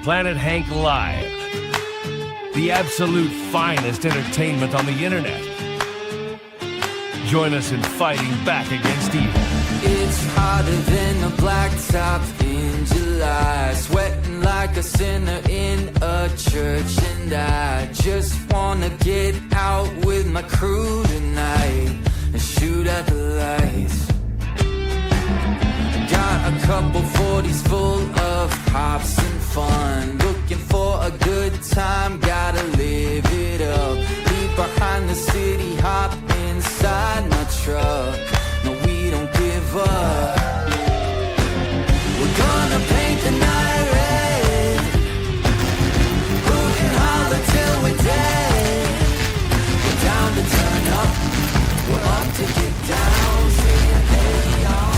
Planet Hank Live, the absolute finest entertainment on the internet. Join us in fighting back against evil. It's hotter than a blacktop in July, sweating like a sinner in a church, and I just wanna get out with my crew tonight and shoot at the lights. Got a couple 40s full of pops and fun, looking for a good time, gotta live it up. Leave behind the city, hop inside my truck. No, we don't give up. We're gonna paint the night red, hoot and holler till we're dead. We're down to turn up, we're up to get down, saying hey y'all.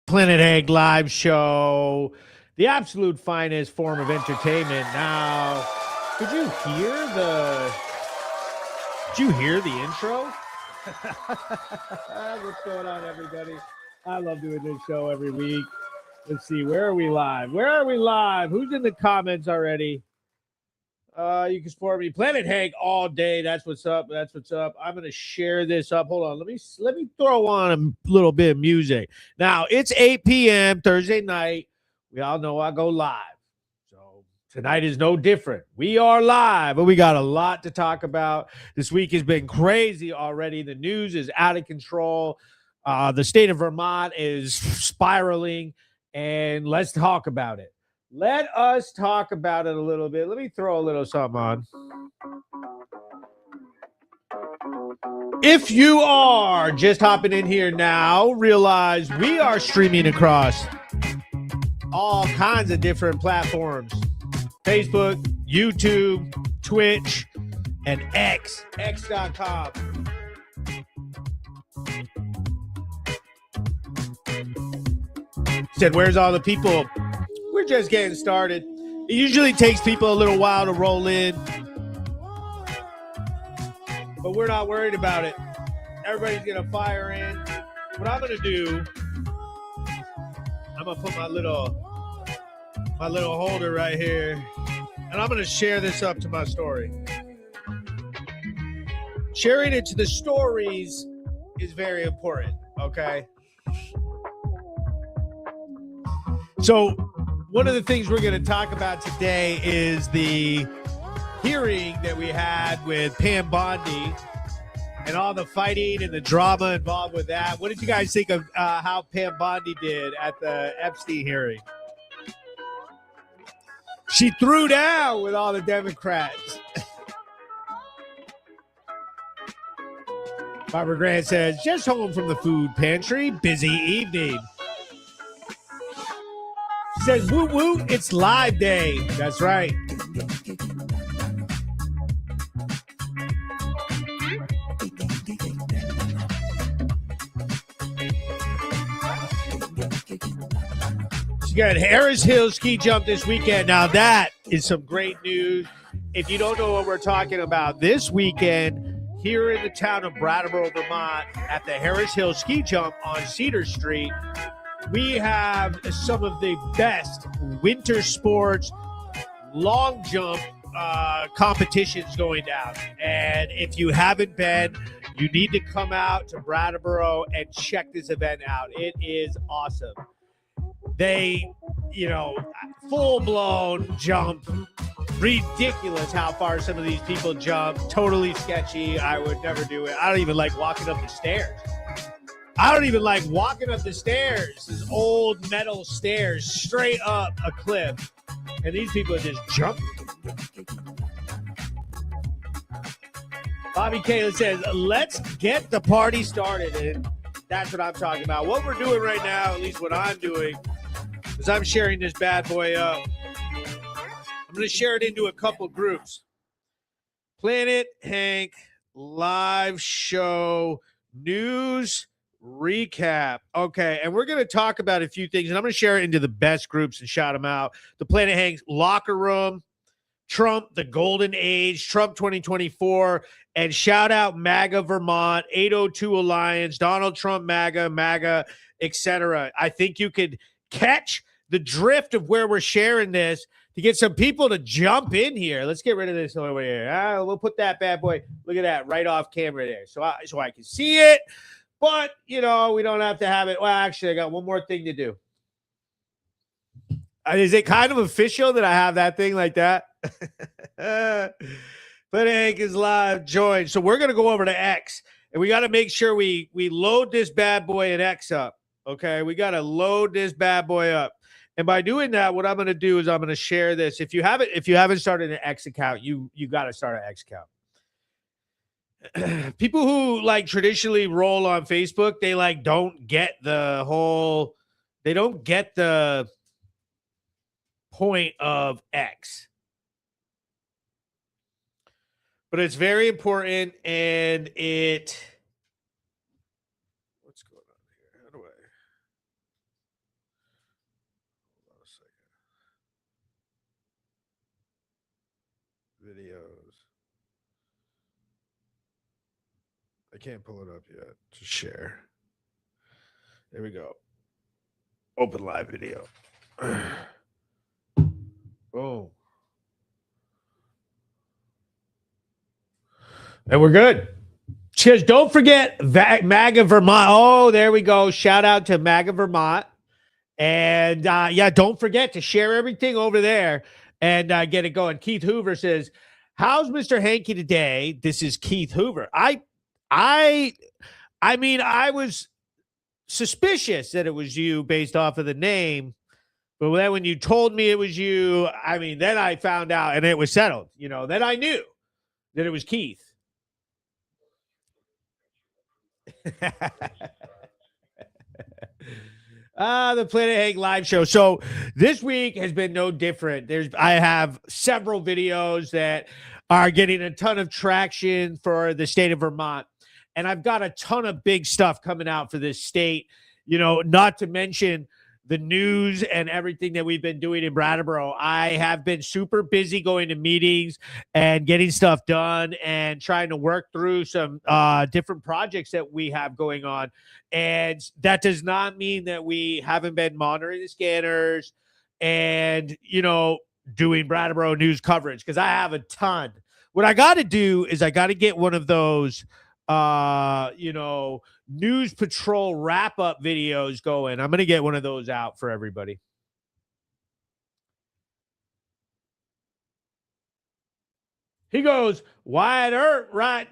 Planet Hank Live Show, the absolute finest form of entertainment. Now, did you hear the intro? What's going on, everybody? I love doing this show every week. Let's see, where are we live? Who's in the comments already? You can support me, Planet Hank, all day. That's what's up. I'm gonna share this up. Hold on, let me throw on a little bit of music. Now it's 8 p.m. Thursday night. We all know I go live, so tonight is no different. We are live, but we got a lot to talk about. This week has been crazy already. The news is out of control. The state of Vermont is spiraling, and let's talk about it. Let us talk about it a little bit. Let me throw a little something on. If you are just hopping in here now, realize we are streaming across all kinds of different platforms. Facebook, YouTube, Twitch, and x.com. Said, where's all the people? We're just getting started. It usually takes people a little while to roll in, but we're not worried about it. Everybody's going to fire in. What I'm going to do, I'm going to put my little holder right here, and I'm going to share this up to my story. Sharing it to the stories is very important, okay? So, one of the things we're going to talk about today is the hearing that we had with Pam Bondi and all the fighting and the drama involved with that. What did you guys think of how Pam Bondi did at the Epstein hearing? She threw down with all the Democrats. Barbara Grant says, just home from the food pantry, busy evening. Says, woo woo, it's live day. That's right. She got Harris Hill ski jump this weekend. Now that is some great news. If you don't know what we're talking about, this weekend here in the town of Brattleboro, Vermont, at the Harris Hill ski jump on Cedar Street, we have some of the best winter sports long jump competitions going down. And if you haven't been, you need to come out to Brattleboro and check this event out. It is awesome. They, full-blown jump. Ridiculous how far some of these people jump. Totally sketchy. I would never do it. I don't even like walking up the stairs. These old metal stairs straight up a cliff. And these people are just jumping. Bobby Kayla says, let's get the party started. And that's what I'm talking about. What we're doing right now, at least what I'm doing, is I'm sharing this bad boy up. I'm going to share it into a couple groups. Planet Hank Live Show News Recap. Okay, and we're going to talk about a few things, and I'm going to share it into the best groups and shout them out. The Planet Hank's Locker Room, Trump, the golden age, Trump 2024, and shout out MAGA Vermont, 802 Alliance, Donald Trump MAGA, etc. I think you could catch the drift of where we're sharing this to get some people to jump in here. Let's get rid of this over here. We'll put that bad boy, look at that, right off camera there, so I can see it. But, we don't have to have it. Well, actually, I got one more thing to do. Is it kind of official that I have that thing like that? But Hank is live joined. So we're going to go over to X, and we got to make sure we load this bad boy in X up. Okay, we got to load this bad boy up. And by doing that, what I'm going to do is I'm going to share this. If you haven't started an X account, you got to start an X account. People who traditionally roll on Facebook, they don't get the point of X. But it's very important, and what's going on here? How do I hold on a second? Videos. I can't pull it up yet to share. There we go. Open live video. Oh. And we're good. Cheers. Don't forget MAGA Vermont. Oh, there we go. Shout out to MAGA Vermont. And don't forget to share everything over there and get it going. Keith Hoover says, how's Mr. Hanky today? This is Keith Hoover. I mean, I was suspicious that it was you based off of the name. But then when you told me it was you, then I found out and it was settled. Then I knew that it was Keith. The Planet Hank live show. So this week has been no different. I have several videos that are getting a ton of traction for the state of Vermont. And I've got a ton of big stuff coming out for this state, not to mention the news and everything that we've been doing in Brattleboro. I have been super busy going to meetings and getting stuff done and trying to work through some different projects that we have going on. And that does not mean that we haven't been monitoring the scanners and, doing Brattleboro news coverage, because I have a ton. What I got to do is I got to get one of those News Patrol wrap-up videos going. I'm going to get one of those out for everybody. He goes, Wyatt Earp, right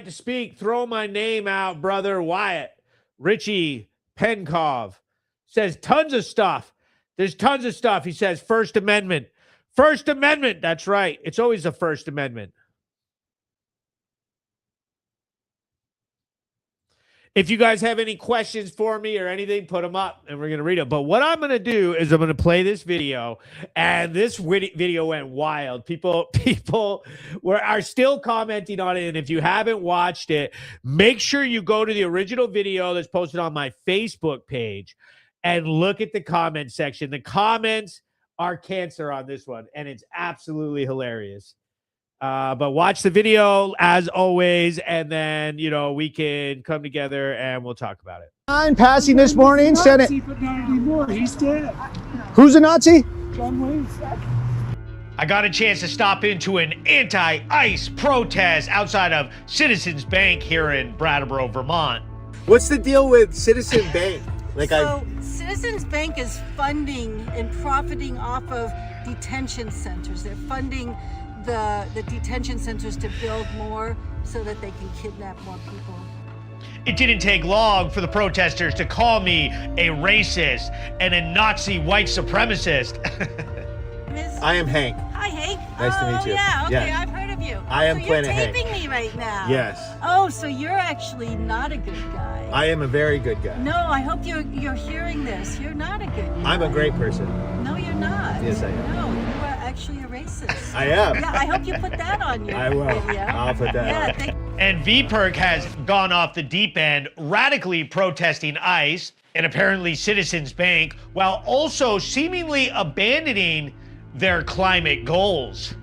to speak. Throw my name out, brother Wyatt. Richie Penkov says tons of stuff. There's tons of stuff. He says First Amendment. First Amendment. That's right. It's always the First Amendment. If you guys have any questions for me or anything, put them up and we're going to read them. But what I'm going to do is I'm going to play this video, and this video went wild. People are still commenting on it. And if you haven't watched it, make sure you go to the original video that's posted on my Facebook page and look at the comment section. The comments are cancer on this one, and it's absolutely hilarious. But watch the video as always, and then, we can come together and we'll talk about it. Passing this morning, Senate. But not anymore. He's dead. Who's a Nazi? John Wayne. I got a chance to stop into an anti-ICE protest outside of Citizens Bank here in Brattleboro, Vermont. What's the deal with Citizen Bank? Citizens Bank is funding and profiting off of detention centers. They're funding the detention centers to build more so that they can kidnap more people. It didn't take long for the protesters to call me a racist and a Nazi white supremacist. I am Hank. Hi, Hank. Nice to meet you. Yeah, okay, Yeah. I've heard of you. I am so Planet you're Hank. taping me right now. Yes. Oh, so you're actually not a good guy. I am a very good guy. No, I hope you're hearing this. You're not a good guy. I'm a great person. No, you're not. Yes, I am. No, you are actually a racist. I am. Yeah, I hope you put that on your I will. video. I'll put that on. And VPERC has gone off the deep end, radically protesting ICE and apparently Citizens Bank, while also seemingly abandoning their climate goals.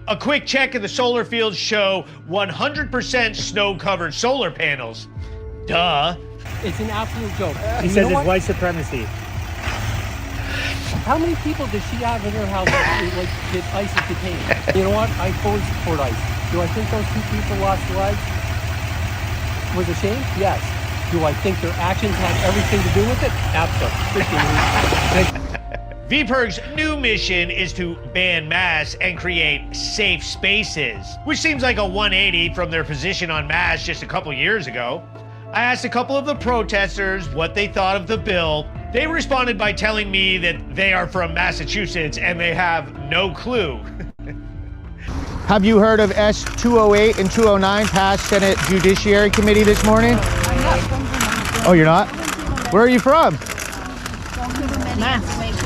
A quick check of the solar fields show 100% snow-covered solar panels. Duh. It's an absolute joke. He says it's white supremacy. How many people does she have in her house that ICE is detaining? You know what? I fully support ICE. Do I think those 2 people lost their lives was a shame? Yes. Do I think their actions had everything to do with it? Absolutely. VPIRG's new mission is to ban masks and create safe spaces, which seems like a 180 from their position on masks just a couple years ago. I asked a couple of the protesters what they thought of the bill. They responded by telling me that they are from Massachusetts and they have no clue. Have you heard of S-208 and 209 passed Senate Judiciary Committee this morning? I'm not from Vermont. Oh, you're not? Where are you from?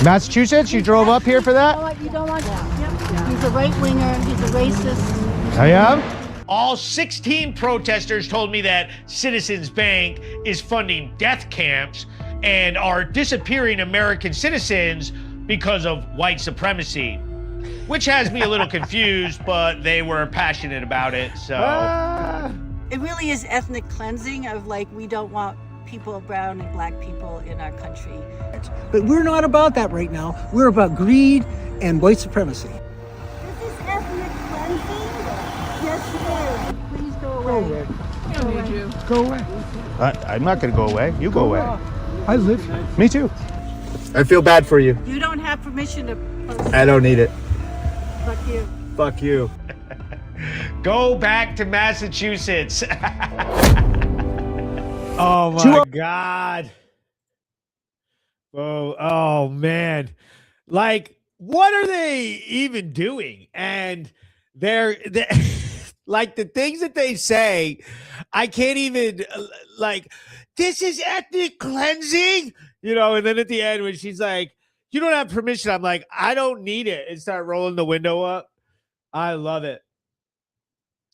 Massachusetts? You drove up here for that? You don't want Yep. He's a right-winger. He's a racist. I am? All 16 protesters told me that Citizens Bank is funding death camps and are disappearing American citizens because of white supremacy, which has me a little confused, but they were passionate about it, so. It really is ethnic cleansing of like, we don't want people, brown and black people in our country. But we're not about that right now. We're about greed and white supremacy. This is ethnic cleansing? Yes, it is. Please go away. Go away. I'm not going to go away. You go away. I live here. Me too. I feel bad for you. You don't have permission to post. I don't need it. Fuck you. Fuck you. Go back to Massachusetts. Oh my God. Oh man. Like, what are they even doing? And they're like, the things that they say, I can't even, like, this is ethnic cleansing, you know. And then at the end when she's like, you don't have permission, I'm like, I don't need it, and start rolling the window up. I love it.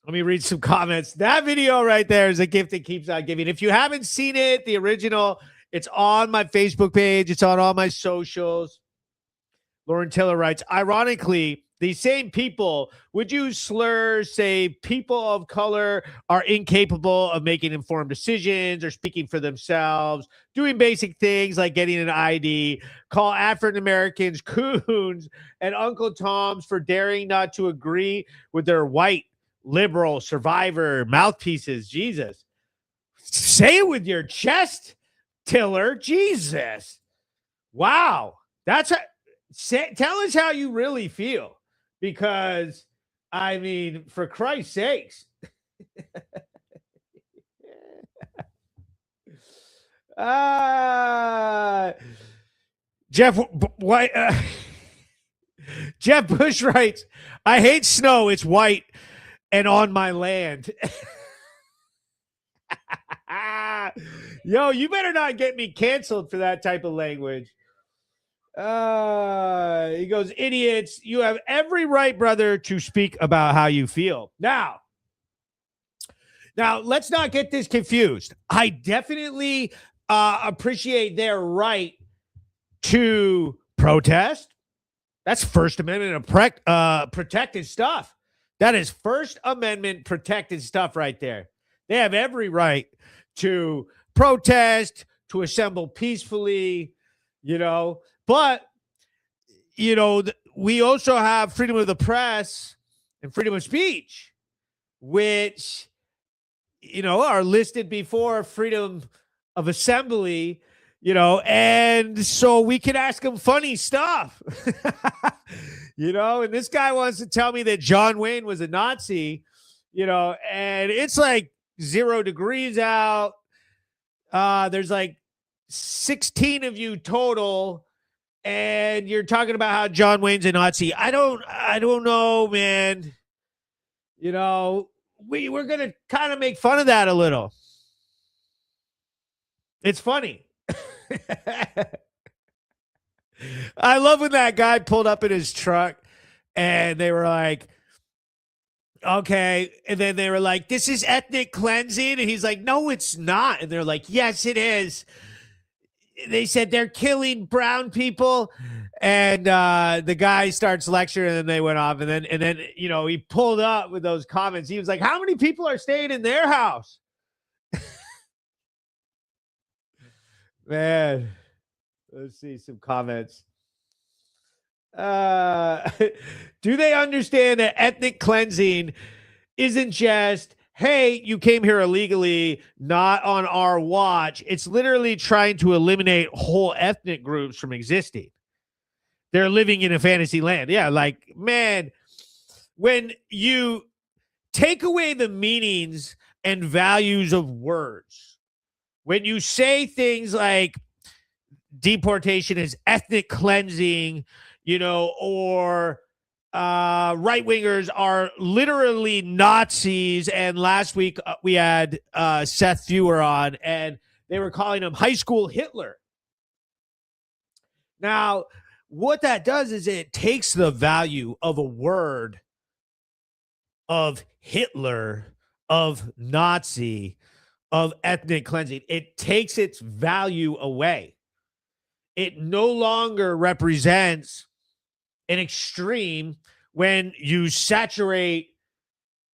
Let me read some comments. That video right there is a gift that keeps on giving. If you haven't seen it, the original, it's on my Facebook page. It's on all my socials. Lauren Tiller writes, ironically, these same people would use slurs, say people of color are incapable of making informed decisions or speaking for themselves, doing basic things like getting an ID, call African Americans coons and Uncle Toms for daring not to agree with their white liberal survivor mouthpieces. Jesus. Say it with your chest, Tiller. Jesus. Wow. That's tell us how you really feel, because I mean, for Christ's sakes. Jeff Bush writes, I hate snow. It's white and on my land. Yo, you better not get me canceled for that type of language. He goes, idiots, you have every right, brother, to speak about how you feel. Now, let's not get this confused. I definitely appreciate their right to protest. That's First Amendment protected stuff. That is First Amendment protected stuff right there. They have every right to protest, to assemble peacefully, you know. But, you know, we also have freedom of the press and freedom of speech, which, you know, are listed before freedom of assembly, you know, and so we can ask them funny stuff, you know. And this guy wants to tell me that John Wayne was a Nazi, you know, and it's like 0 degrees out. There's like 16 of you total, and you're talking about how John Wayne's a Nazi. I don't know, man. You know, we're going to kind of make fun of that a little. It's funny. I love when that guy pulled up in his truck and they were like, okay. And then they were like, this is ethnic cleansing. And he's like, no, it's not. And they're like, yes, it is. they said they're killing brown people, and the guy starts lecturing, and then they went off, and then he pulled up with those comments. He was like, "How many people are staying in their house?" Man, let's see some comments. Do they understand that ethnic cleansing isn't just, hey, you came here illegally, not on our watch? It's literally trying to eliminate whole ethnic groups from existing. They're living in a fantasy land. Yeah, like, man, when you take away the meanings and values of words, when you say things like deportation is ethnic cleansing, or right wingers are literally Nazis. And last week we had Seth Fewer on, and they were calling him high school Hitler. Now, what that does is it takes the value of a word, of Hitler, of Nazi, of ethnic cleansing. It takes its value away. It no longer represents an extreme when you saturate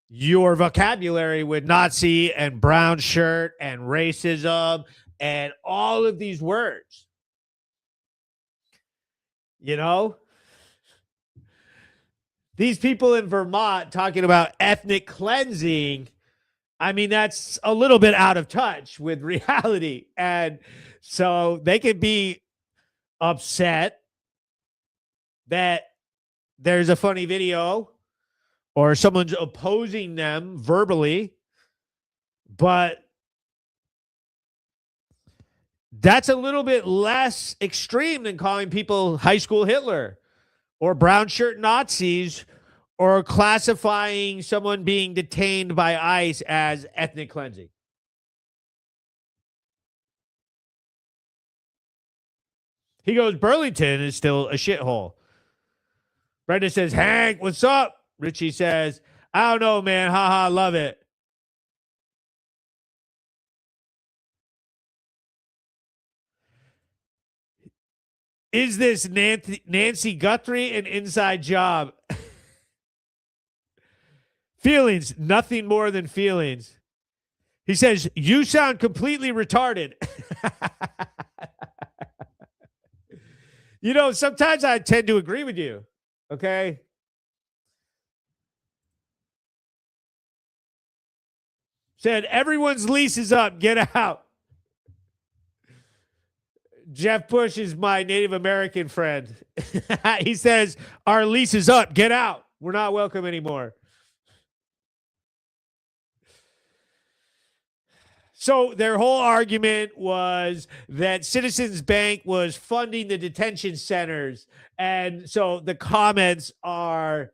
your vocabulary with Nazi and brown shirt and racism and all of these words. These people in Vermont talking about ethnic cleansing, I mean, that's a little bit out of touch with reality. And so they could be upset that there's a funny video or someone's opposing them verbally, but that's a little bit less extreme than calling people high school Hitler or brown shirt Nazis or classifying someone being detained by ICE as ethnic cleansing. He goes, Burlington is still a shithole. Brenda says, Hank, what's up? Richie says, I don't know, man. Haha, love it. Is this Nancy Guthrie an inside job? Feelings, nothing more than feelings. He says, you sound completely retarded. Sometimes I tend to agree with you. Okay. Said, everyone's lease is up. Get out. Jeff Bush is my Native American friend. He says, our lease is up. Get out. We're not welcome anymore. So their whole argument was that Citizens Bank was funding the detention centers. And so the comments are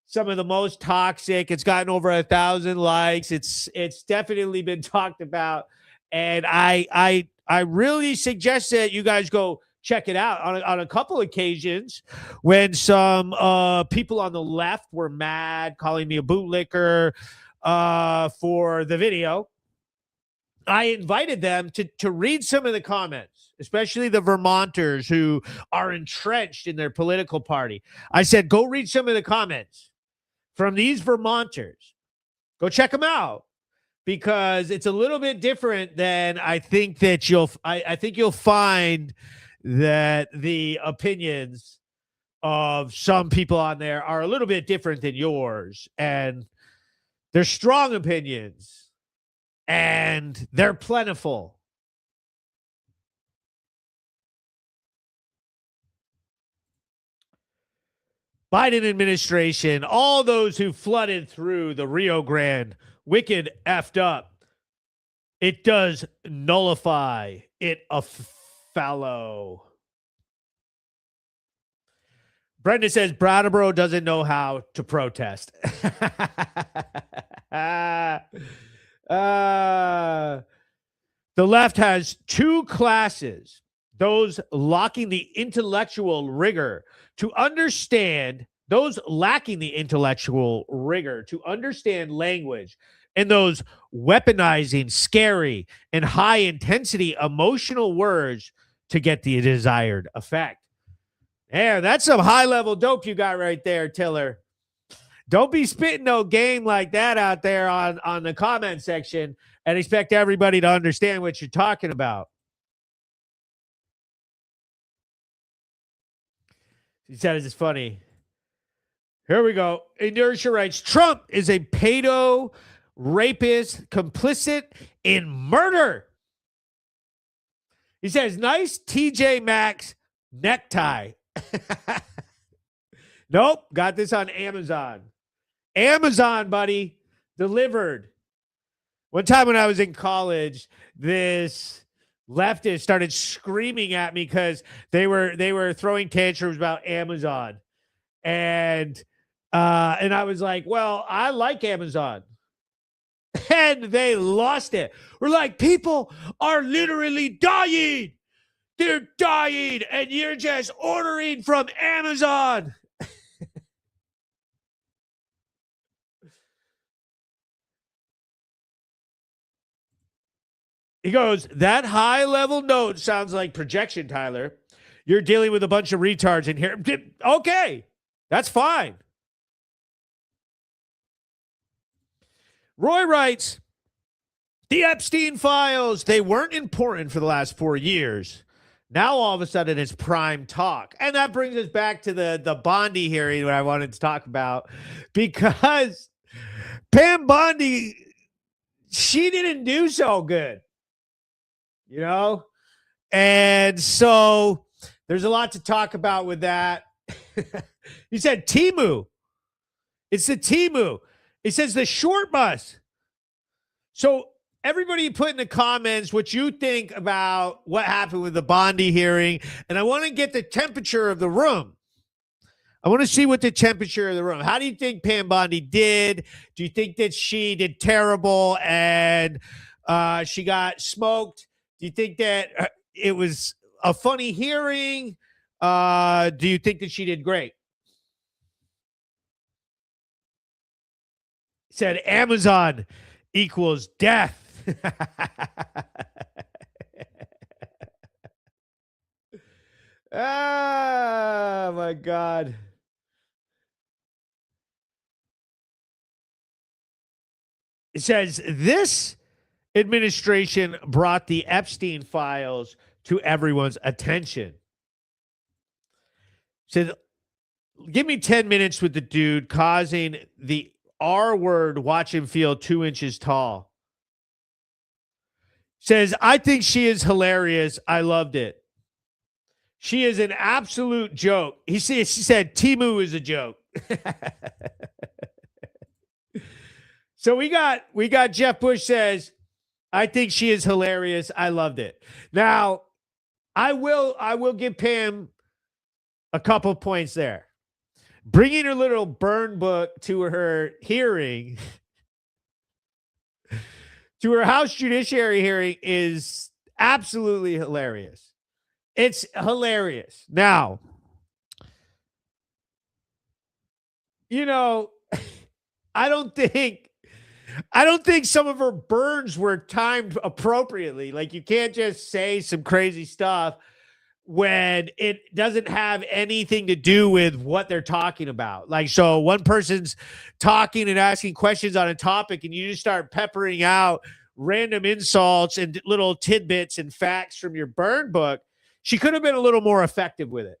some of the most toxic. It's gotten over 1,000 likes. It's definitely been talked about. And I really suggest that you guys go check it out. On a couple occasions when some people on the left were mad, calling me a bootlicker for the video, I invited them to read some of the comments, especially the Vermonters who are entrenched in their political party. I said, go read some of the comments from these Vermonters. Go check them out, because it's a little bit different than I think that I think you'll find that the opinions of some people on there are a little bit different than yours. And they're strong opinions. And they're plentiful. Biden administration, all those who flooded through the Rio Grande, wicked effed up. It does nullify it a fallow. Brenda says Brattleboro doesn't know how to protest. The left has two classes, those lacking the intellectual rigor to understand, those lacking the intellectual rigor to understand language, and those weaponizing scary and high intensity emotional words to get the desired effect. Yeah, that's some high-level dope you got right there, Tiller. Don't be spitting no game like that out there on the comment section and expect everybody to understand what you're talking about. He says it's funny. Here we go. Inertia writes, Trump is a pedo, rapist, complicit in murder. He says, nice TJ Maxx necktie. Nope, got this on Amazon. Amazon, buddy, delivered. One time when I was in college, this leftist started screaming at me because they were throwing tantrums about Amazon. And I was like, well, I like Amazon. And they lost it. We're like, people are literally dying. They're dying, and you're just ordering from Amazon. He goes, that high-level note sounds like projection, Tyler. You're dealing with a bunch of retards in here. Okay, that's fine. Roy writes, the Epstein files, they weren't important for the last 4 years. Now, all of a sudden, it's prime talk. And that brings us back to the Bondi hearing that I wanted to talk about. Because Pam Bondi, she didn't do so good. You know? And so there's a lot to talk about with that. He said Timu. It's the Timu. He says the short bus. So everybody put in the comments what you think about what happened with the Bondi hearing. And I want to get the temperature of the room. I want to see what the temperature of the room. How do you think Pam Bondi did? Do you think that she did terrible and she got smoked? Do you think that it was a funny hearing? Do you think that she did great? Said Amazon equals death. Oh, my God. It says this administration brought the Epstein files to everyone's attention. Said, give me 10 minutes with the dude causing the R word, watch him feel 2 inches tall. Says, I think she is hilarious. I loved it. She is an absolute joke. She said, Timu is a joke. So we got Jeff Bush says, I think she is hilarious. I loved it. Now, I will give Pam a couple points there. Bringing her little burn book to her hearing, to her House Judiciary hearing, is absolutely hilarious. It's hilarious. Now, you know, I don't think some of her burns were timed appropriately. Like, you can't just say some crazy stuff when it doesn't have anything to do with what they're talking about. Like, so one person's talking and asking questions on a topic and you just start peppering out random insults and little tidbits and facts from your burn book. She could have been a little more effective with it.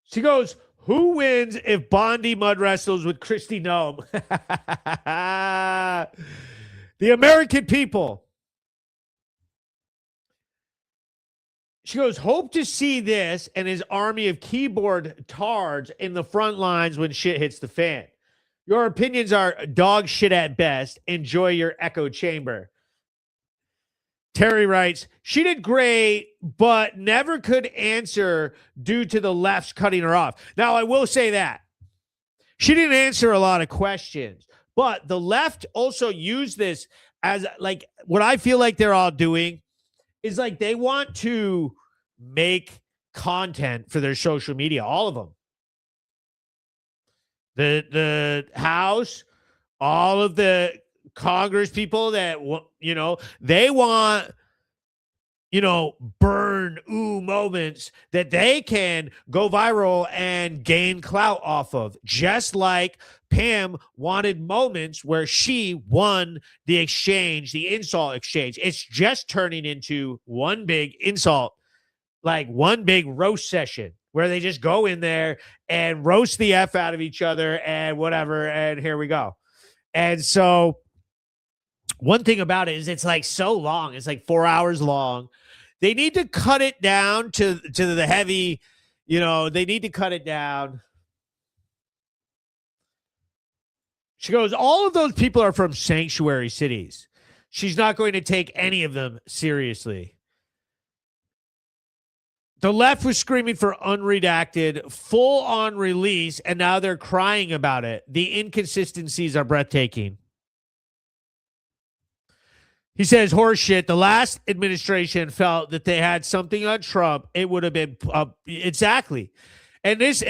She goes, who wins if Bondi mud wrestles with Kristi Noem? The American people. She goes, hope to see this and his army of keyboard tards in the front lines when shit hits the fan. Your opinions are dog shit at best. Enjoy your echo chamber. Terry writes, she did great, but never could answer due to the left's cutting her off. Now, I will say that. She didn't answer a lot of questions, but the left also used this as, like, what I feel like they're all doing is, like, they want to make content for their social media, all of them. The House all of the Congress people that, they want, burn moments that they can go viral and gain clout off of, just like Pam wanted moments where she won the exchange, the insult exchange. It's just turning into one big insult, like one big roast session where they just go in there and roast the F out of each other and whatever, and here we go. And so one thing about it is it's like so long. It's like 4 hours long. They need to cut it down to the heavy, they need to cut it down. She goes, all of those people are from sanctuary cities. She's not going to take any of them seriously. The left was screaming for unredacted, full-on release, and now they're crying about it. The inconsistencies are breathtaking. He says, horseshit. The last administration felt that they had something on Trump. It would have been exactly. And this,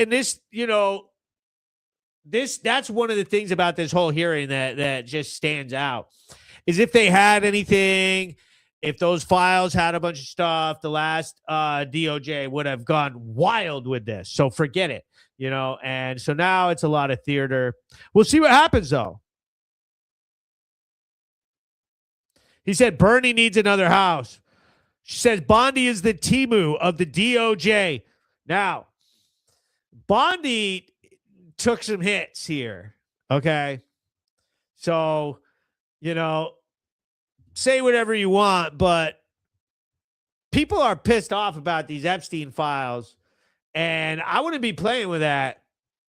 that's one of the things about this whole hearing that just stands out is if they had anything, if those files had a bunch of stuff, the last DOJ would have gone wild with this. So forget it, and so now it's a lot of theater. We'll see what happens though. He said Bernie needs another house. She says Bondi is the Timu of the DOJ. Now, Bondi took some hits here. Okay. So, say whatever you want, but people are pissed off about these Epstein files, and I wouldn't be playing with that.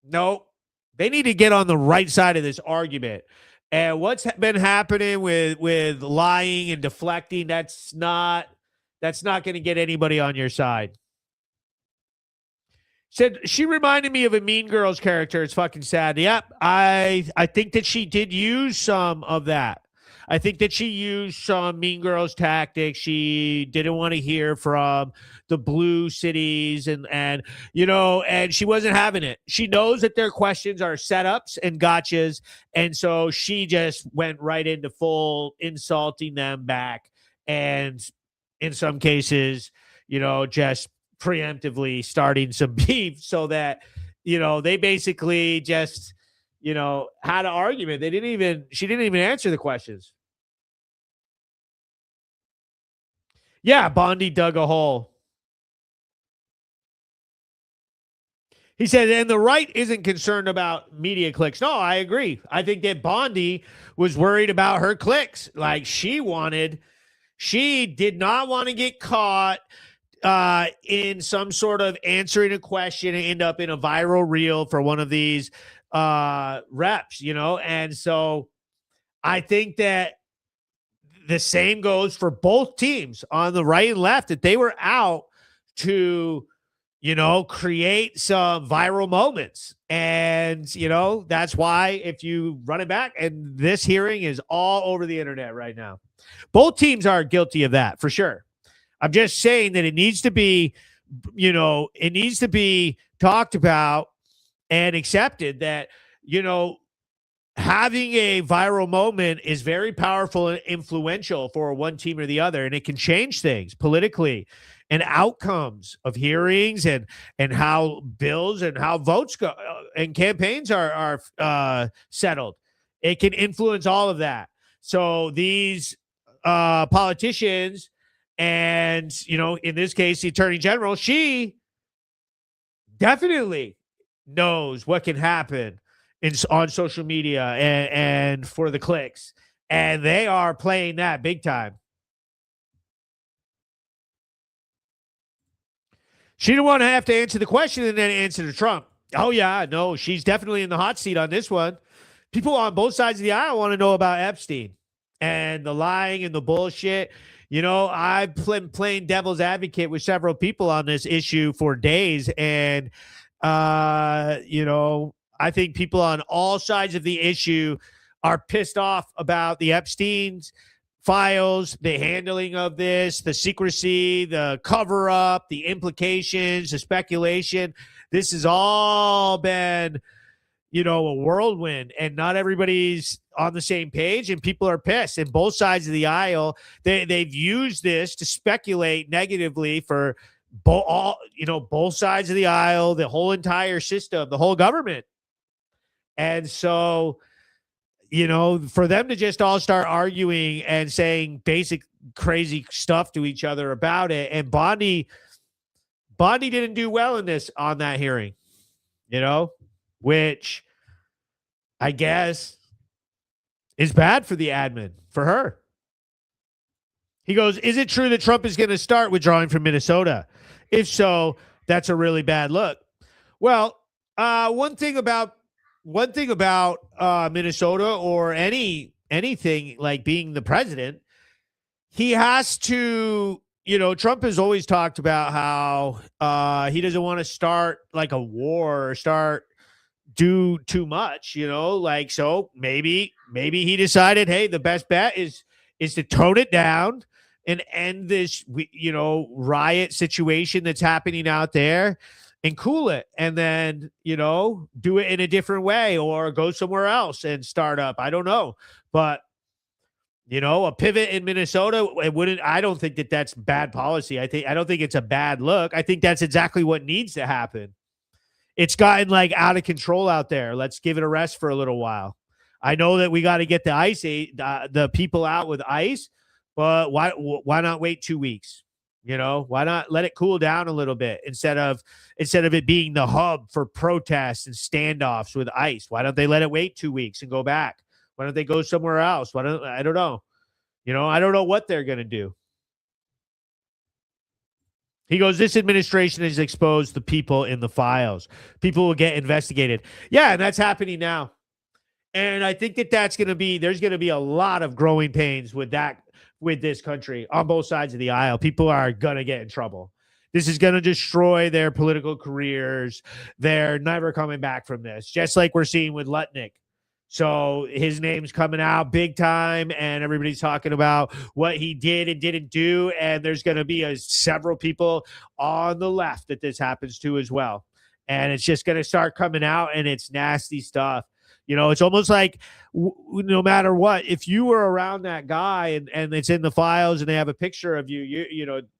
Nope. They need to get on the right side of this argument. And what's been happening with lying and deflecting, that's not going to get anybody on your side. Said she reminded me of a Mean Girls character. It's fucking sad. Yep, I think that she did use some of that. I think that she used some Mean Girls tactics. She didn't want to hear from the blue cities and she wasn't having it. She knows that their questions are setups and gotchas. And so she just went right into full insulting them back. And in some cases, just preemptively starting some beef so that, they basically just, had an argument. She didn't even answer the questions. Yeah, Bondi dug a hole. He said, and the right isn't concerned about media clicks. No, I agree. I think that Bondi was worried about her clicks. Like she did not want to get caught in some sort of answering a question and end up in a viral reel for one of these reps, And so I think that the same goes for both teams on the right and left, that they were out to, create some viral moments. And, that's why if you run it back, and this hearing is all over the internet right now. Both teams are guilty of that for sure. I'm just saying that it needs to be, talked about and accepted that, having a viral moment is very powerful and influential for one team or the other, and it can change things politically and outcomes of hearings and how bills and how votes go and campaigns are settled. It can influence all of that. So these politicians and, in this case, the Attorney General, she definitely knows what can happen on social media and for the clicks, and they are playing that big time. She didn't want to have to answer the question and then answer to Trump. Oh yeah, no, she's definitely in the hot seat on this one. People on both sides of the aisle want to know about Epstein and the lying and the bullshit. I've been playing devil's advocate with several people on this issue for days, and I think people on all sides of the issue are pissed off about the Epstein's files, the handling of this, the secrecy, the cover up, the implications, the speculation. This has all been, a whirlwind, and not everybody's on the same page, and people are pissed. And both sides of the aisle, they've used this to speculate negatively for both sides of the aisle, the whole entire system, the whole government. And so, for them to just all start arguing and saying basic crazy stuff to each other about it, and Bondi didn't do well on that hearing, which I guess is bad for the admin, for her. He goes, is it true that Trump is going to start withdrawing from Minnesota? If so, that's a really bad look. Well, one thing about Minnesota, or anything like being the president, he has to, Trump has always talked about how he doesn't want to start like a war or do too much, so maybe he decided, hey, the best bet is to tone it down and end this, riot situation that's happening out there, and cool it, and then, do it in a different way, or go somewhere else and start up. I don't know. But, a pivot in Minnesota, I don't think that's bad policy. I don't think it's a bad look. I think that's exactly what needs to happen. It's gotten like out of control out there. Let's give it a rest for a little while. I know that we got to get the people out with ICE, but why not wait 2 weeks? Why not let it cool down a little bit instead of it being the hub for protests and standoffs with ICE? Why don't they let it wait 2 weeks and go back? Why don't they go somewhere else? I don't know. I don't know what they're going to do. He goes, this administration has exposed the people in the files. People will get investigated. Yeah, and that's happening now. And I think there's going to be a lot of growing pains with this country on both sides of the aisle. People are going to get in trouble. This is going to destroy their political careers. They're never coming back from this, just like we're seeing with Lutnick. So his name's coming out big time, and everybody's talking about what he did and didn't do. And there's going to be several people on the left that this happens to as well. And it's just going to start coming out, and it's nasty stuff. It's almost like no matter what, if you were around that guy and it's in the files and they have a picture of you,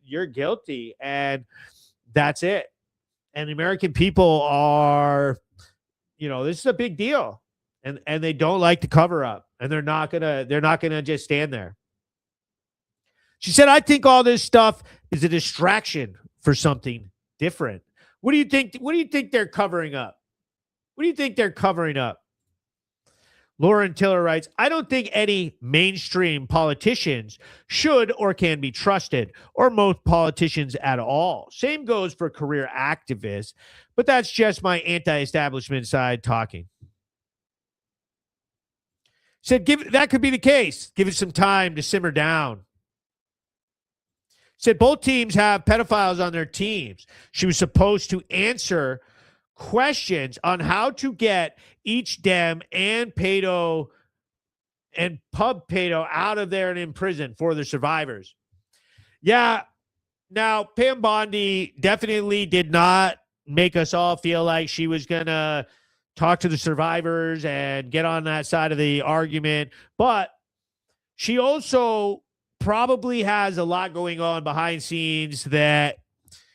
you're guilty, and that's it. And the American people are, this is a big deal. And they don't like to cover up, and they're not gonna just stand there. She said, I think all this stuff is a distraction for something different. What do you think? What do you think they're covering up? What do you think they're covering up? Lauren Tiller writes, I don't think any mainstream politicians should or can be trusted, or most politicians at all. Same goes for career activists, but that's just my anti-establishment side talking. Said, that could be the case. Give it some time to simmer down. Said both teams have pedophiles on their teams. She was supposed to answer questions on how to get each Dem and pedo and pub pedo out of there and in prison for the survivors. Yeah. Now, Pam Bondi definitely did not make us all feel like she was going to talk to the survivors and get on that side of the argument. But she also probably has a lot going on behind scenes that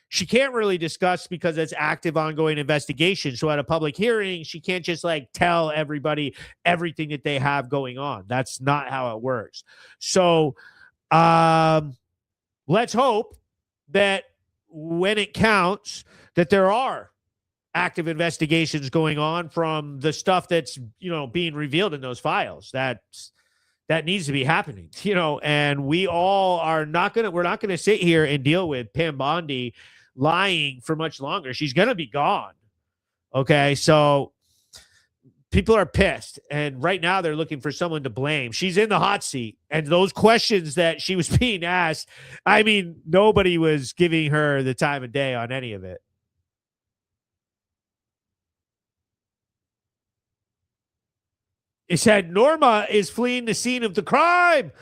she can't really discuss because it's active, ongoing investigation. So at a public hearing, she can't just like tell everybody everything that they have going on. That's not how it works. So let's hope that when it counts, that there are active investigations going on from the stuff that's, being revealed in those files. That needs to be happening, and we're not going to sit here and deal with Pam Bondi lying for much longer. She's going to be gone. Okay. So people are pissed, and right now they're looking for someone to blame. She's in the hot seat, and those questions that she was being asked, I mean, nobody was giving her the time of day on any of it. It said Norma is fleeing the scene of the crime.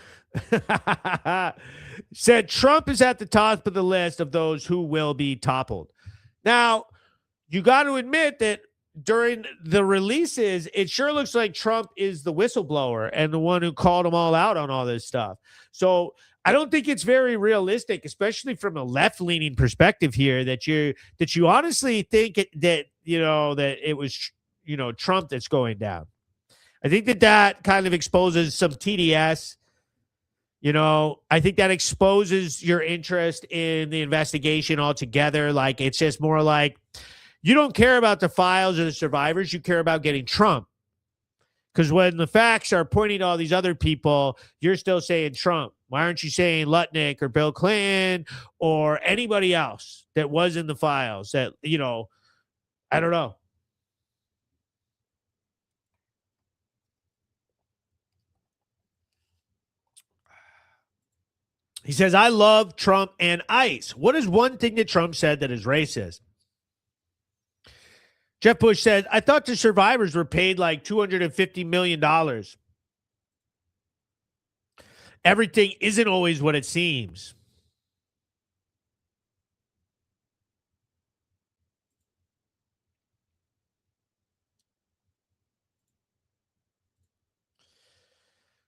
Said Trump is at the top of the list of those who will be toppled. Now, you got to admit that during the releases, it sure looks like Trump is the whistleblower and the one who called them all out on all this stuff. So I don't think it's very realistic, especially from a left-leaning perspective here, that you honestly think that it was Trump that's going down. I think that kind of exposes some TDS. I think that exposes your interest in the investigation altogether. Like, it's just more like you don't care about the files or the survivors. You care about getting Trump. Because when the facts are pointing to all these other people, you're still saying Trump. Why aren't you saying Lutnick or Bill Clinton or anybody else that was in the files that, I don't know. He says, I love Trump and ICE. What is one thing that Trump said that is racist? Jeff Bush said, I thought the survivors were paid like $250 million. Everything isn't always what it seems.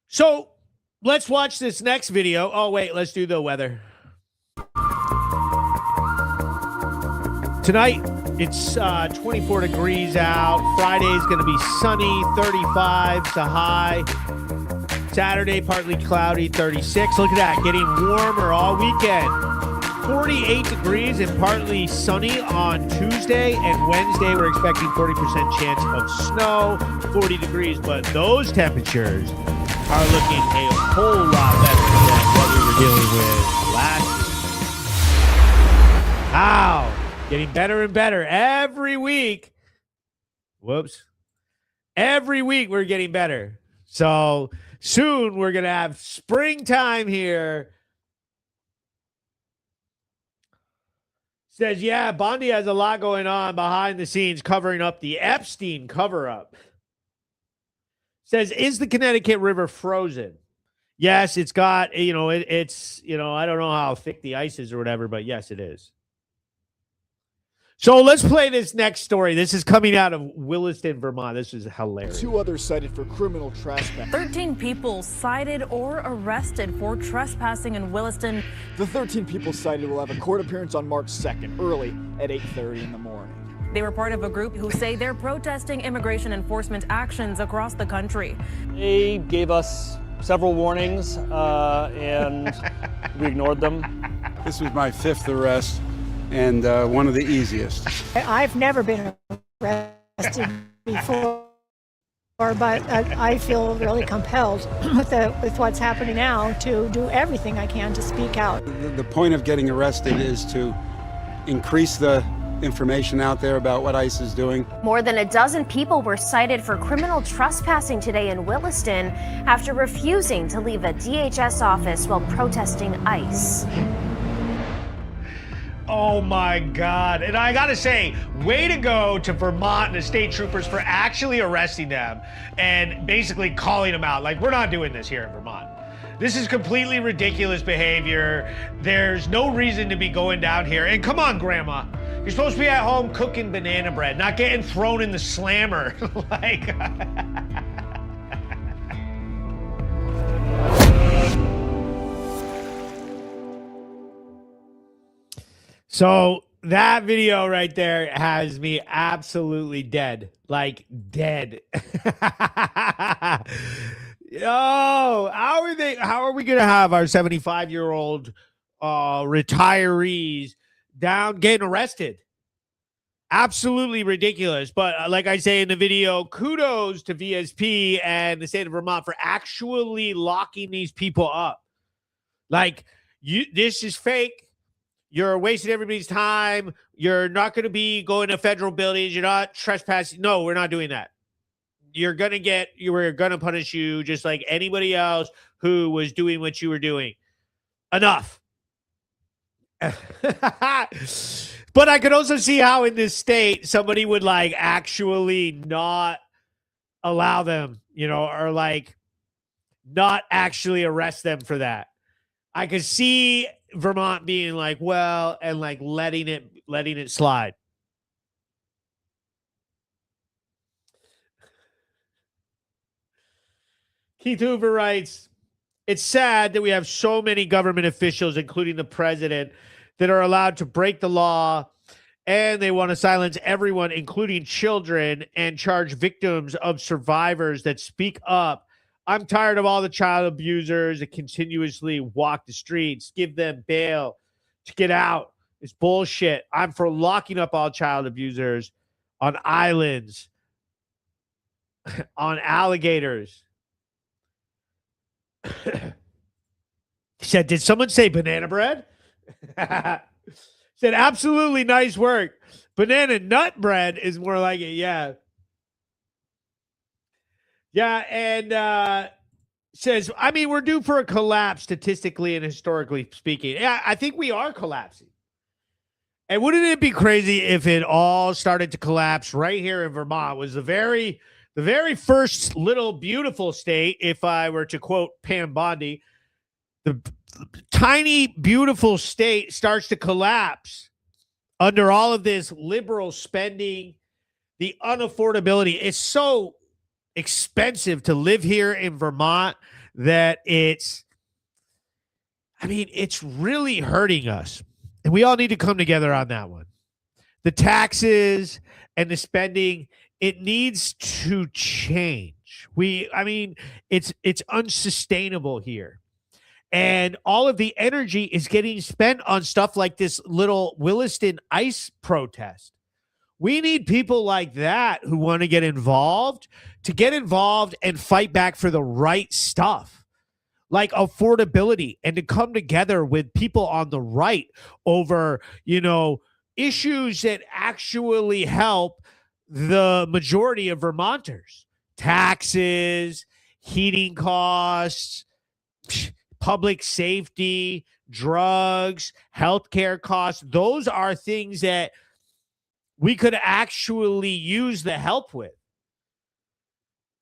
So let's watch this next video. Oh, wait, let's do the weather. Tonight, it's 24 degrees out. Friday's going to be sunny, 35 to high. Saturday, partly cloudy, 36. Look at that, getting warmer all weekend. 48 degrees and partly sunny on Tuesday, and Wednesday we're expecting 40% chance of snow, 40 degrees. But those temperatures are looking a whole lot better than what we were dealing with last year. Wow. Getting better and better every week. Whoops. Every week we're getting better. So soon we're going to have springtime here. Says, yeah, Bondi has a lot going on behind the scenes covering up the Epstein cover-up. Says, is the Connecticut River frozen? Yes, it's got, it's, I don't know how thick the ice is or whatever, but yes, it is. So let's play this next story. This is coming out of Williston, Vermont. This is hilarious. 2 others cited for criminal trespass. 13 people cited or arrested for trespassing in Williston. The 13 people cited will have a court appearance on March 2nd, early at 8:30 in the morning. They were part of a group who say they're protesting immigration enforcement actions across the country. They gave us several warnings and we ignored them. This was my 5th arrest and one of the easiest. I've never been arrested before, but I feel really compelled with what's happening now to do everything I can to speak out. The point of getting arrested is to increase the information out there about what ICE is doing. More than a dozen people were cited for criminal trespassing today in Williston after refusing to leave a DHS office while protesting ICE. Oh my God. And I gotta say, way to go to Vermont and the state troopers for actually arresting them and basically calling them out. Like, we're not doing this here in Vermont. This is completely ridiculous behavior. There's no reason to be going down here. And come on, Grandma. You're supposed to be at home cooking banana bread, not getting thrown in the slammer. Like... So that video right there has me absolutely dead. Like, dead. Yo, how are we going to have our 75-year-old retirees down getting arrested? Absolutely ridiculous. But like I say in the video, kudos to VSP and the state of Vermont for actually locking these people up. Like, this is fake. You're wasting everybody's time. You're not going to be going to federal buildings. You're not trespassing. No, we're not doing that. We're going to punish you just like anybody else who was doing what you were doing. Enough. But I could also see how in this state somebody would like actually not allow them, or like not actually arrest them for that. I could see Vermont being like, well, and like letting it slide. Keith Hoover writes, it's sad that we have so many government officials, including the president, that are allowed to break the law, and they want to silence everyone, including children, and charge victims of survivors that speak up. I'm tired of all the child abusers that continuously walk the streets. Give them bail to get out. It's bullshit. I'm for locking up all child abusers on islands, on alligators. He said, did someone say banana bread? Said, absolutely nice work. Banana nut bread is more like it. Yeah. Yeah. And says, I mean, we're due for a collapse statistically and historically speaking. Yeah, I think we are collapsing. And wouldn't it be crazy if it all started to collapse right here in Vermont? Was the very first little beautiful state, if I were to quote Pam Bondi, the tiny beautiful state starts to collapse under all of this liberal spending, the unaffordability. It's so expensive to live here in Vermont that it's really hurting us. And we all need to come together on that one. The taxes and the spending, it needs to change. It's unsustainable here. And all of the energy is getting spent on stuff like this little Williston ice protest. We need people like that who want to get involved and fight back for the right stuff, like affordability, and to come together with people on the right over, issues that actually help the majority of Vermonters. Taxes, heating costs, public safety, drugs, healthcare costs. Those are things that we could actually use the help with.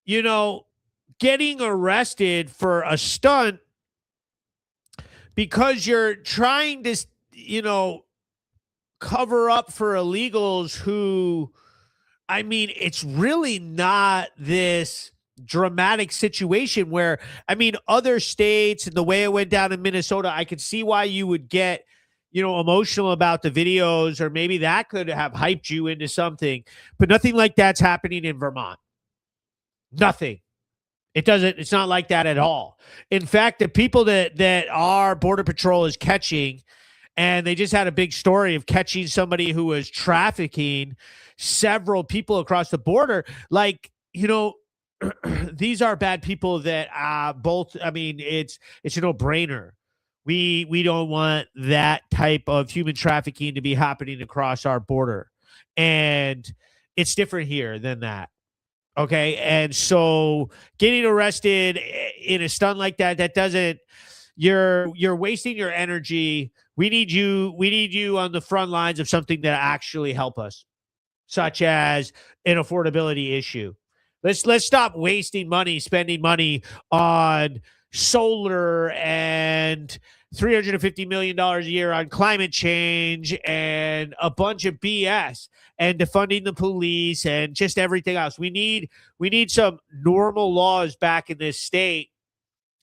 Getting arrested for a stunt because you're trying to, cover up for illegals who, it's really not this dramatic situation where, other states and the way it went down in Minnesota, I could see why you would get, emotional about the videos, or maybe that could have hyped you into something, but nothing like that's happening in Vermont. Nothing. It's not like that at all. In fact, the people that our Border Patrol is catching, and they just had a big story of catching somebody who was trafficking several people across the border. These are bad people that it's a no-brainer. We don't want that type of human trafficking to be happening across our border. And it's different here than that. Okay. And so getting arrested in a stunt like that doesn't, you're wasting your energy. We need you on the front lines of something that actually help us, such as an affordability issue. Let's stop wasting money, spending money on solar and $350 million a year on climate change and a bunch of BS and defunding the police and just everything else. We need some normal laws back in this state.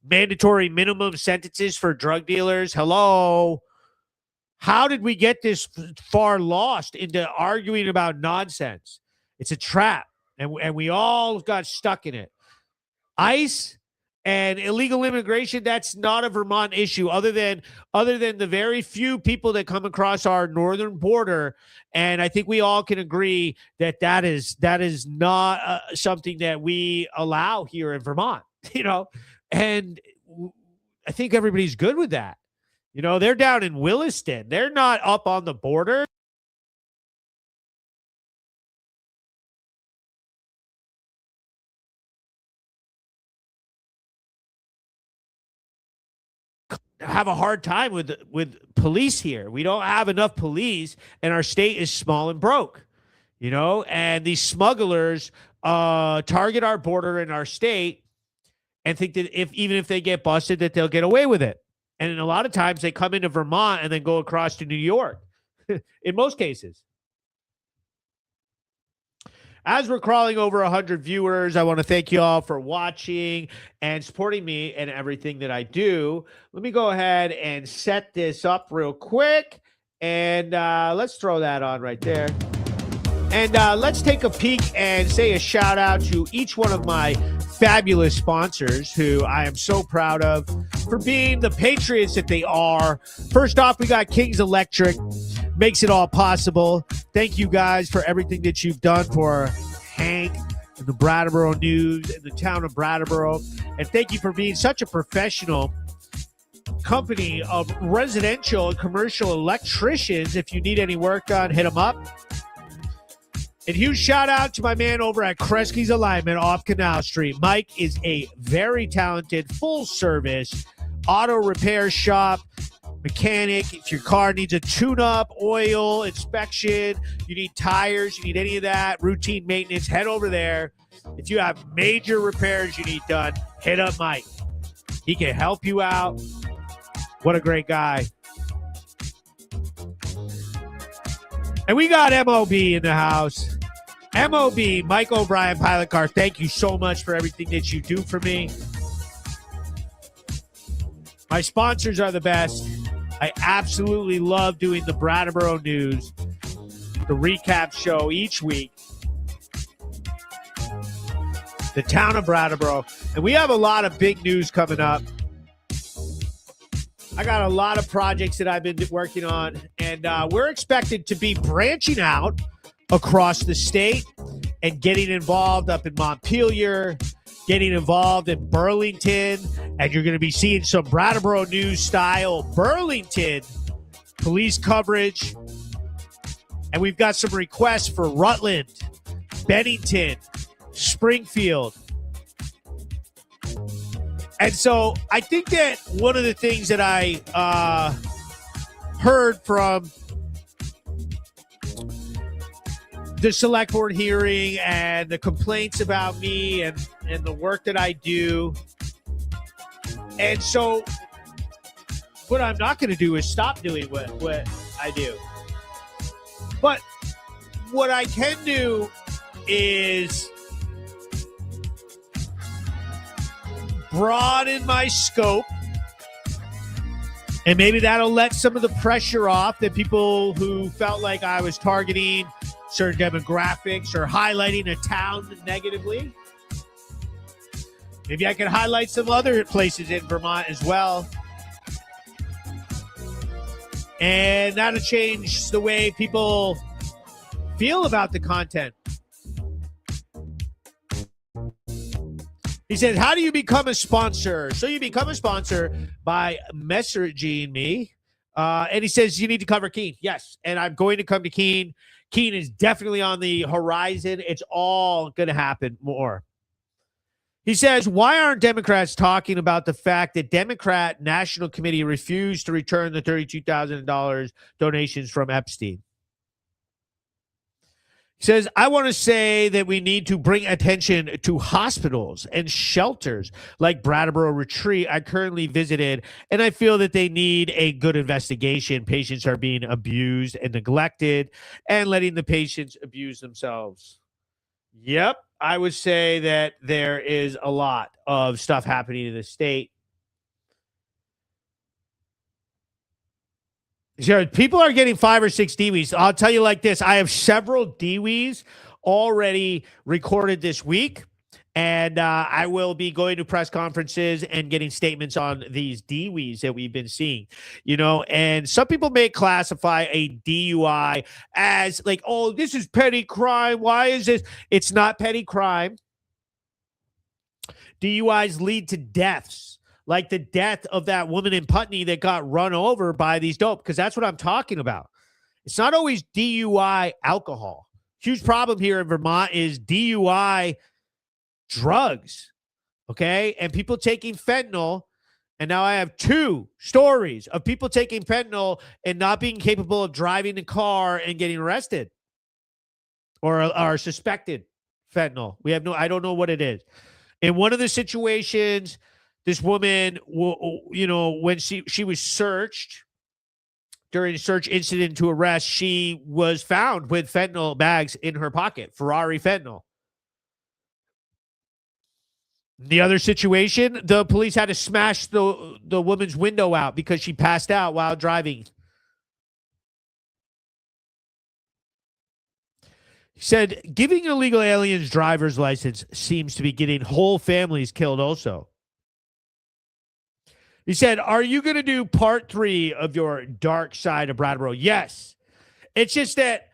Mandatory minimum sentences for drug dealers. Hello. How did we get this far lost into arguing about nonsense? It's a trap. And we all got stuck in it. ICE and illegal immigration, that's not a Vermont issue other than the very few people that come across our northern border. And I think we all can agree that is not something that we allow here in Vermont, and I think everybody's good with that. They're down in Williston. They're not up on the border. Have a hard time with police here. We don't have enough police, and our state is small and broke, and these smugglers target our border in our state and think that even if they get busted, that they'll get away with it. And a lot of times they come into Vermont and then go across to New York in most cases. As we're crawling over 100 viewers, I want to thank you all for watching and supporting me and everything that I do. Let me go ahead and set this up real quick. And let's throw that on right there. And let's take a peek and say a shout out to each one of my fabulous sponsors who I am so proud of for being the patriots that they are. First off, we got Kings Electric. Makes it all possible. Thank you guys for everything that you've done for Hank and the Brattleboro News and the town of Brattleboro. And thank you for being such a professional company of residential and commercial electricians. If you need any work done, hit them up. And huge shout out to my man over at Kresge's Alignment off Canal Street. Mike is a very talented, full service auto repair shop. Mechanic. If your car needs a tune-up, oil, inspection, you need tires, you need any of that, routine maintenance, head over there. If you have major repairs you need done, hit up Mike. He can help you out. What a great guy. And we got MOB in the house. MOB, Mike O'Brien Pilot Car, thank you so much for everything that you do for me. My sponsors are the best. I absolutely love doing the Brattleboro News, the recap show each week. The town of Brattleboro. And we have a lot of big news coming up. I got a lot of projects that I've been working on, and we're expected to be branching out across the state and getting involved up in Montpelier, getting involved in Burlington, and you're going to be seeing some Brattleboro News style Burlington police coverage. And we've got some requests for Rutland, Bennington, Springfield. And so I think that one of the things that I heard from the select board hearing and the complaints about me and the work that I do. And so what I'm not going to do is stop doing what I do. But what I can do is broaden my scope, and maybe that'll let some of the pressure off that people who felt like I was targeting certain demographics or highlighting a town negatively. Maybe I can highlight some other places in Vermont as well. And that'll change the way people feel about the content. He said, how do you become a sponsor? So you become a sponsor by messaging me. And he says, you need to cover Keene. Yes. And I'm going to come to Keene. Keene is definitely on the horizon. It's all going to happen more. He says, why aren't Democrats talking about the fact that Democrat National Committee refused to return the $32,000 donations from Epstein? He says, I want to say that we need to bring attention to hospitals and shelters like Brattleboro Retreat I currently visited, and I feel that they need a good investigation. Patients are being abused and neglected and letting the patients abuse themselves. Yep, I would say that there is a lot of stuff happening in the state. Sure, people are getting 5 or 6 DWEs. I'll tell you like this. I have several DWEs already recorded this week, and I will be going to press conferences and getting statements on these DWEs that we've been seeing. You know, and some people may classify a DUI as like, oh, this is petty crime. Why is this? It's not petty crime. DUIs lead to deaths. Like the death of that woman in Putney that got run over by these dope, because that's what I'm talking about. It's not always DUI alcohol. Huge problem here in Vermont is DUI drugs, okay? And people taking fentanyl, and now I have 2 stories of people taking fentanyl and not being capable of driving the car and getting arrested or are suspected fentanyl. I don't know what it is. In one of the situations, this woman, you know, when she was searched, during a search incident to arrest, she was found with fentanyl bags in her pocket, Ferrari fentanyl. The other situation, the police had to smash the woman's window out because she passed out while driving. He said, giving illegal aliens driver's license seems to be getting whole families killed also. He said, are you going to do part 3 of your dark side of Brattleboro? Yes. It's just that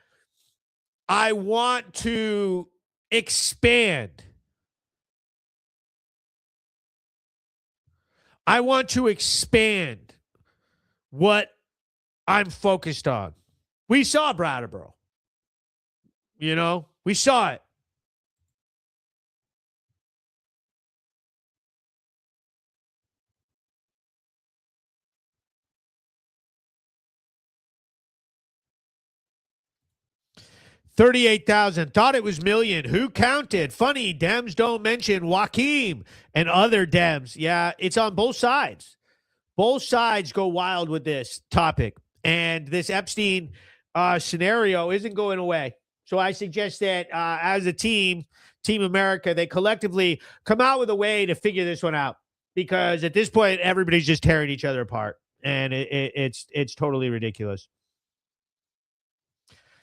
I want to expand. I want to expand what I'm focused on. We saw Brattleboro. You know, we saw it. $38,000. Thought it was million. Who counted? Funny, Dems don't mention Joaquim and other Dems. Yeah, it's on both sides. Both sides go wild with this topic. And this Epstein scenario isn't going away. So I suggest that as a team, Team America, they collectively come out with a way to figure this one out. Because at this point, everybody's just tearing each other apart. And it's totally ridiculous.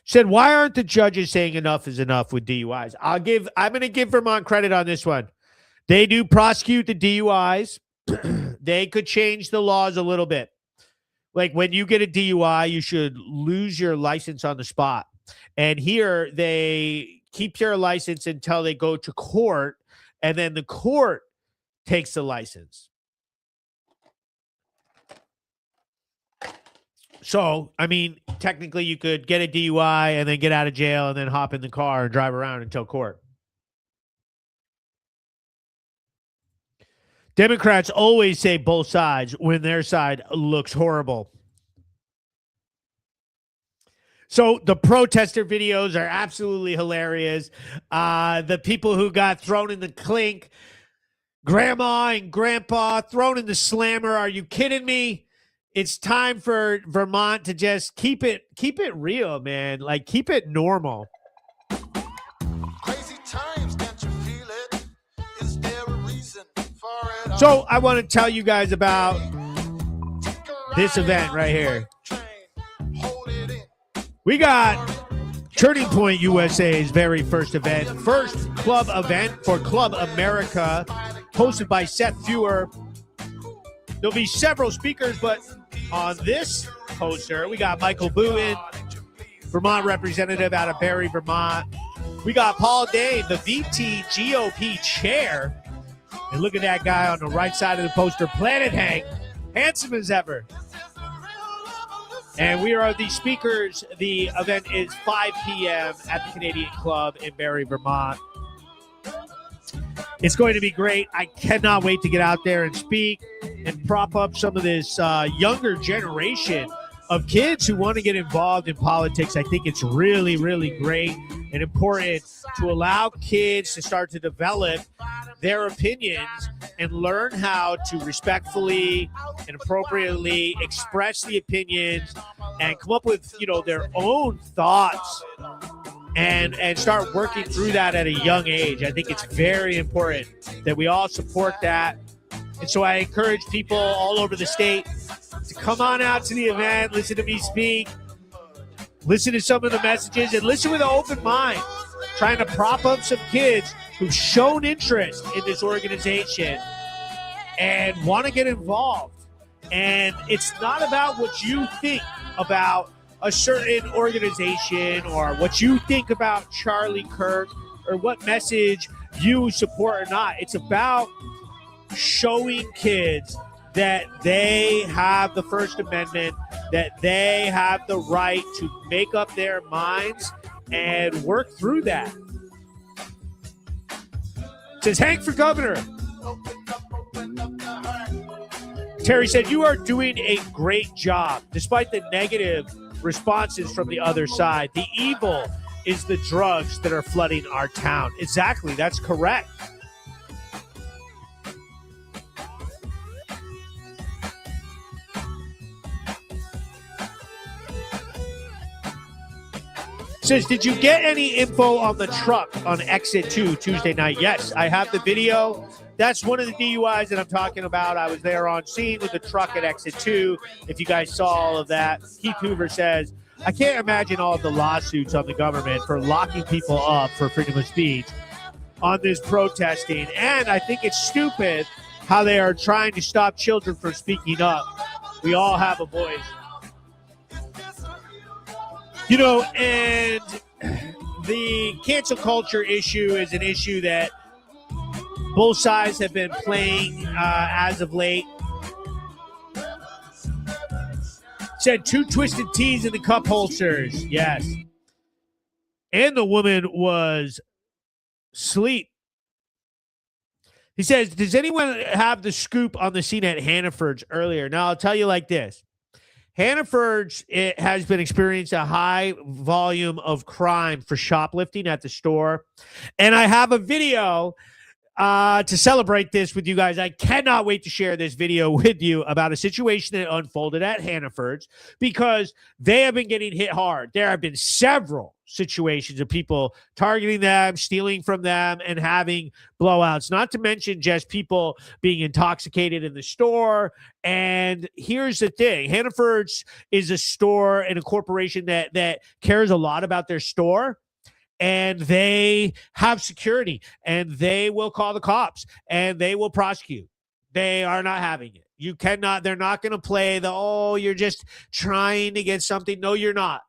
Said, why aren't the judges saying enough is enough with DUIs? I'm going to give Vermont credit on this one. They do prosecute the DUIs. They could change the laws a little bit. Like when you get a DUI, you should lose your license on the spot. And here they keep your license until they go to court, and then the court takes the license. So, I mean, technically you could get a DUI and then get out of jail and then hop in the car and drive around until court. Democrats always say both sides when their side looks horrible. So the protester videos are absolutely hilarious. The people who got thrown in the clink, grandma and grandpa thrown in the slammer. Are you kidding me? It's time for Vermont to just keep it real, man. Like, keep it normal. Crazy times, can't you feel it? Is there a reason for it all? So I want to tell you guys about this event right here. We got Turning Point USA's very first event, first club event for Club America, hosted by Seth Fewer. There'll be several speakers, but on this poster, we got Michael Boone, Vermont representative out of Barrie, Vermont. We got Paul Dane, the VT GOP chair. And look at that guy on the right side of the poster, Planet Hank, handsome as ever. And we are the speakers. The event is 5 p.m. at the Canadian Club in Barrie, Vermont. It's going to be great. I cannot wait to get out there and speak and prop up some of this younger generation of kids who want to get involved in politics. I think it's really, really great and important to allow kids to start to develop their opinions and learn how to respectfully and appropriately express the opinions and come up with, their own thoughts and start working through that at a young age. I think it's very important that we all support that. And so I encourage people all over the state to come on out to the event, listen to me speak, listen to some of the messages, and listen with an open mind, trying to prop up some kids who've shown interest in this organization and want to get involved. And it's not about what you think about a certain organization or what you think about Charlie Kirk or what message you support or not. It's about showing kids that they have the First Amendment, that they have the right to make up their minds and work through that. It says Hank for governor. Terry said, you are doing a great job despite the negative responses from the other side. The evil is the drugs that are flooding our town. Exactly. That's correct. Says, did you get any info on the truck on exit 2 Tuesday night? Yes, I have the video. That's one of the DUIs that I'm talking about. I was there on scene with the truck at exit 2. If you guys saw all of that, Keith Hoover says, I can't imagine all of the lawsuits on the government for locking people up for freedom of speech on this protesting. And I think it's stupid how they are trying to stop children from speaking up. We all have a voice. You know, and the cancel culture issue is an issue that both sides have been playing as of late. Said 2 twisted teas in the cup holsters. Yes. And the woman was asleep. He says, does anyone have the scoop on the scene at Hannaford's earlier? Now, I'll tell you like this. Hannaford's has been experiencing a high volume of crime for shoplifting at the store. And I have a video to celebrate this with you guys. I cannot wait to share this video with you about a situation that unfolded at Hannaford's because they have been getting hit hard. There have been several situations of people targeting them, stealing from them, and having blowouts, not to mention just people being intoxicated in the store. And here's the thing. Hannaford's is a store and a corporation that cares a lot about their store. And they have security, and they will call the cops, and they will prosecute. They are not having it. You cannot, they're not going to play the, oh, you're just trying to get something. No, you're not.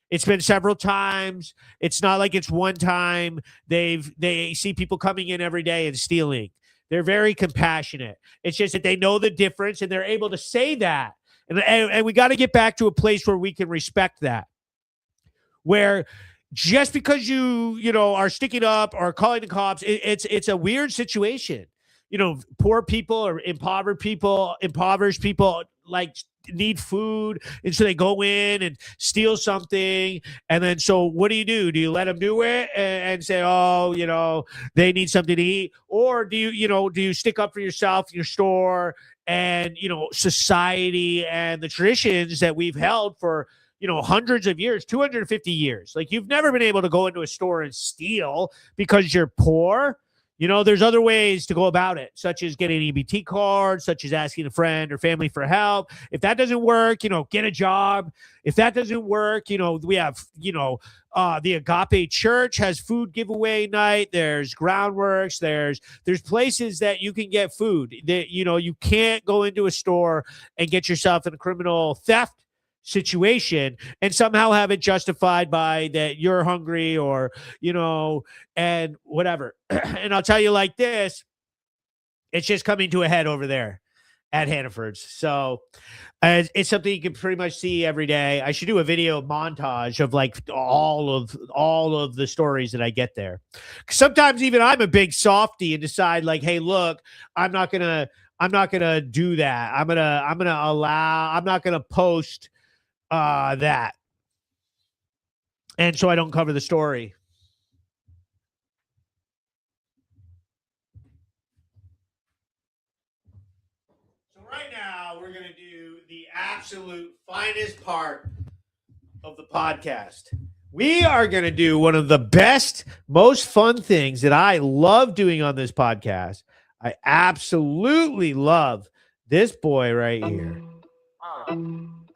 It's been several times. It's not like it's one time. They see people coming in every day and stealing. They're very compassionate. It's just that they know the difference, and they're able to say that. And we got to get back to a place where we can respect that, where just because you are sticking up or calling the cops, it's a weird situation. You know, poor people or impoverished people like need food, and so they go in and steal something. And then, so what do? Do you let them do it and say, oh, they need something to eat, or do you stick up for yourself, your store, and society and the traditions that we've held for hundreds of years, 250 years. Like, you've never been able to go into a store and steal because you're poor. There's other ways to go about it, such as getting an EBT card, such as asking a friend or family for help. If that doesn't work, get a job. If that doesn't work, we have, the Agape Church has food giveaway night. There's Groundworks. There's places that you can get food. That you can't go into a store and get yourself in a criminal theft situation and somehow have it justified by that you're hungry or and whatever. And I'll tell you like this, it's just coming to a head over there at Hannaford's. So it's something you can pretty much see every day. I should do a video montage of like all of the stories that I get there. Sometimes even I'm a big softy and decide like, hey, look, I'm not gonna do that. I'm not gonna post that, and so I don't cover the story. So right now we're going to do the absolute finest part of the podcast. We are going to do one of the best, most fun things that I love doing on this podcast. I absolutely love this boy right here.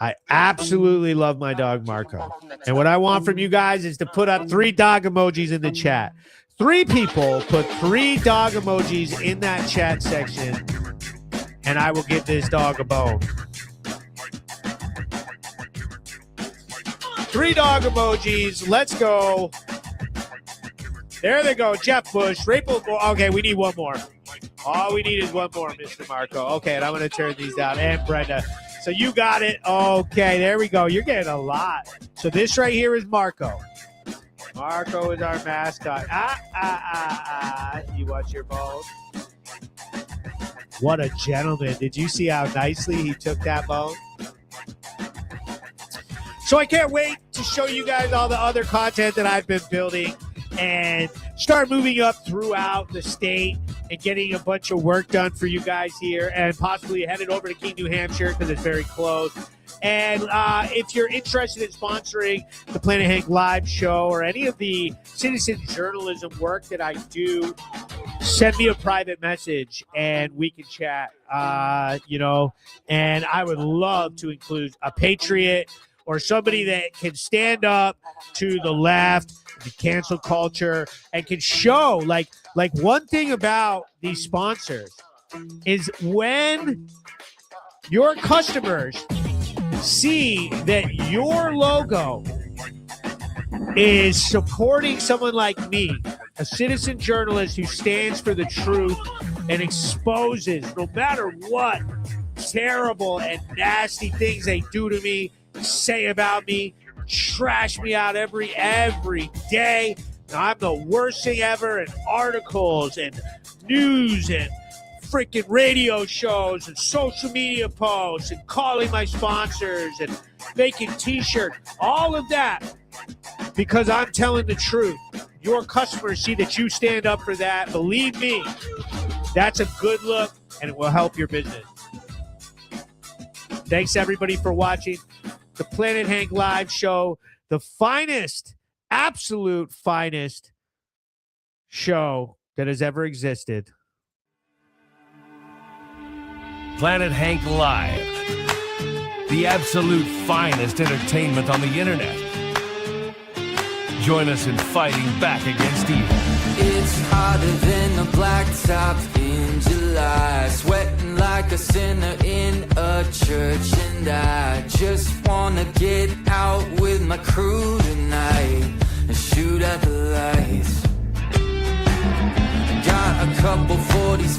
I absolutely love my dog, Marco. And what I want from you guys is to put up 3 dog emojis in the chat. 3 people put 3 dog emojis in that chat section, and I will give this dog a bone. 3 dog emojis. Let's go. There they go. Jeff Bush. Okay, we need one more. All we need is one more, Mr. Marco. Okay, and I'm going to turn these down. And Brenda. So you got it. Okay, there we go. You're getting a lot. So this right here is Marco. Marco is our mascot. You want your bone? What a gentleman. Did you see how nicely he took that bone? So I can't wait to show you guys all the other content that I've been building and start moving up throughout the state and getting a bunch of work done for you guys here, and possibly headed over to Keene, New Hampshire, because it's very close. And if you're interested in sponsoring the Planet Hank Live show or any of the citizen journalism work that I do, send me a private message and we can chat, and I would love to include a patriot or somebody that can stand up to the left, the cancel culture, and can show like one thing about these sponsors is when your customers see that your logo is supporting someone like me, a citizen journalist who stands for the truth and exposes, no matter what terrible and nasty things they do to me, say about me, trash me out every day. Now, I'm the worst thing ever in articles and news and freaking radio shows and social media posts and calling my sponsors and making t-shirts, all of that because I'm telling the truth. Your customers see that you stand up for that. Believe me, that's a good look and it will help your business. Thanks everybody for watching the Planet Hank Live show, the finest, absolute finest show that has ever existed. Planet Hank Live, the absolute finest entertainment on the internet. Join us in fighting back against evil. It's hotter than a blacktop in July, sweating like a sinner in a church, and I just wanna get out with my crew tonight and shoot at the lights. Got a couple 40s